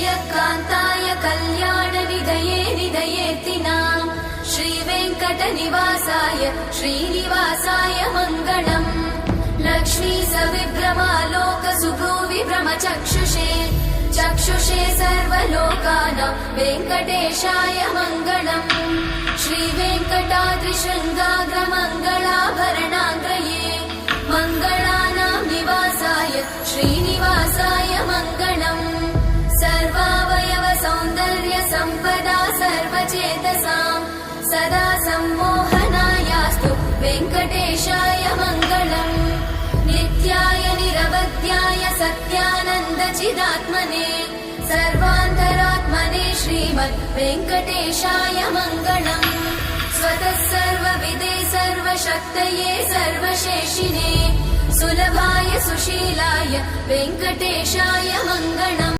श्रियकान्ताय कल्याणनिधये निधयेत्तिनां श्रीवेङ्कटनिवासाय श्रीनिवासाय मङ्गलम् लक्ष्मी सविभ्रमालोकसुभ्रूविभ्रमचक्षुषे चक्षुषे सर्वलोकानां वेङ्कटेशाय मङ्गलम् श्रीवेङ्कटाद्रिशृङ्गाग्रमङ्गलाभरणाङ्गये मङ्गलानां निवासाय श्रीनिवासाय मङ्गलम् सर्वावयव सौन्दर्य सम्पदा सर्वचेतसां सदा सम्मोहनायास्तु वेङ्कटेशाय मङ्गलम् नित्याय निरवध्याय सत्यानन्द चिदात्मने सर्वान्तरात्मने श्रीमद् वेङ्कटेशाय मङ्गलम् स्वतः सर्वविदे सर्वशक्तये सर्वशेषिने सुलभाय सुशीलाय वेङ्कटेशाय मङ्गलम्।